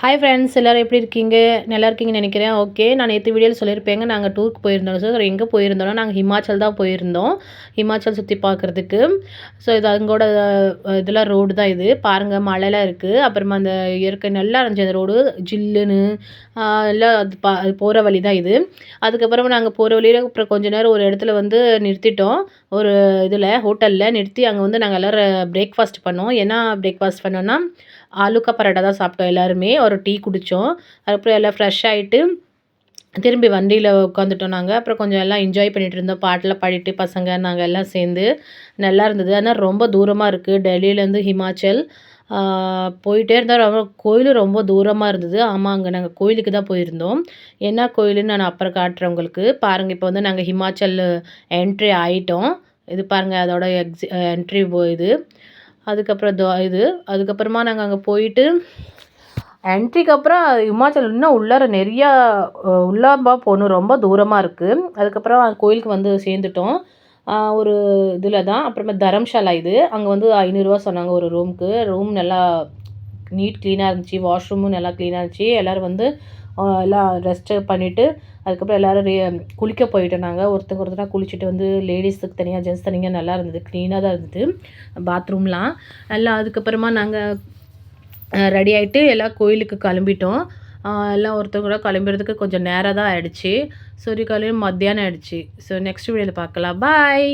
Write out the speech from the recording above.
Hi friends, எல்லோரும் எப்படி இருக்கீங்க? நல்லா இருக்கீங்கன்னு நினைக்கிறேன். ஓகே, நான் நேற்று வீடியோவில் சொல்லியிருப்பேங்க, நாங்கள் டூருக்கு போயிருந்தோம். ஸோ எங்கே போயிருந்தோம்னா, நாங்கள் ஹிமாச்சல் தான் போயிருந்தோம். ஹிமாச்சல் சுற்றி பார்க்குறதுக்கு. ஸோ இது அங்கோட இதெல்லாம் ரோடு தான் இது. பாருங்கள், மழைலாம் இருக்குது. அப்புறமா அந்த இயற்கை நல்லா இருந்துச்சு அந்த ரோடு, ஜில்லுன்னு. எல்லாம் அது போகிற வழி தான் இது. அதுக்கப்புறமா நாங்கள் போகிற வழியில் அப்புறம் கொஞ்ச நேரம் ஒரு இடத்துல வந்து நிறுத்திட்டோம். ஒரு இதில் ஹோட்டலில் நிறுத்தி அங்கே வந்து நாங்கள் எல்லோரும் பிரேக்ஃபாஸ்ட் பண்ணோம். என்ன பிரேக்ஃபாஸ்ட் பண்ணோன்னா, ஆலுக்கா பரோட்டா தான் சாப்பிட்டோம் எல்லாருமே. ஒரு டீ குடித்தோம். அதுக்கப்புறம் எல்லாம் ஃப்ரெஷ் ஆகிட்டு திரும்பி வண்டியில் உட்காந்துட்டோம் நாங்கள். அப்புறம் கொஞ்சம் எல்லாம் என்ஜாய் பண்ணிகிட்டு இருந்தோம். பாட்டெலாம் பாடிட்டு பசங்க நாங்கள் எல்லாம் சேர்ந்து நல்லா இருந்தது. ஆனால் ரொம்ப தூரமாக இருக்குது டெல்லியிலேருந்து ஹிமாச்சல். போயிட்டே இருந்தால் ரொம்ப கோயிலும் ரொம்ப தூரமாக இருந்தது. ஆமாங்க, நாங்கள் கோயிலுக்கு தான் போயிருந்தோம். என்ன கோயிலுன்னு நான் அப்புறம் காட்டுறேன் உங்களுக்கு. பாருங்கள், இப்போ வந்து நாங்கள் ஹிமாச்சல் என்ட்ரி ஆகிட்டோம். இது பாருங்கள், அதோட என்ட்ரி இது. அதுக்கப்புறம் அதுக்கப்புறமா நாங்கள் அங்கே போயிட்டு என்ட்ரிக்கு அப்புறம் ஹிமாச்சல் இன்னும் உள்ளார நிறையா உள்ளாம்பா போகணும், ரொம்ப தூரமாக இருக்குது. அதுக்கப்புறம் கோயிலுக்கு வந்து சேர்ந்துட்டோம். ஒரு இதில் தான். அப்புறமா தரம்ஷாலா இது. அங்கே வந்து 500 சொன்னாங்க ஒரு ரூமுக்கு. ரூம் நல்லா நீட் க்ளீனாக இருந்துச்சு. வாஷ்ரூமும் நல்லா க்ளீனாக இருந்துச்சு. எல்லோரும் வந்து எல்லாம் ரெஸ்ட்டு பண்ணிவிட்டு அதுக்கப்புறம் எல்லோரும் குளிக்க போயிட்டோம் நாங்கள். ஒருத்தராக குளிச்சுட்டு வந்து லேடிஸுக்கு தனியாக, ஜென்ட்ஸ் தனியாக நல்லா இருந்தது. க்ளீனாக தான் இருந்தது பாத்ரூம்லாம். எல்லாம் அதுக்கப்புறமா நாங்கள் ரெடி ஆகிட்டு எல்லாம் கோயிலுக்கு கிளம்பிட்டோம். எல்லாம் ஒருத்தவங்க கிளம்புறதுக்கு கொஞ்சம் நேரம் தான் ஆகிடுச்சு. சரி, காலையில் மத்தியானம் ஆகிடுச்சு. ஸோ நெக்ஸ்ட் வீடியோவில் பார்க்கலாம். பாய்.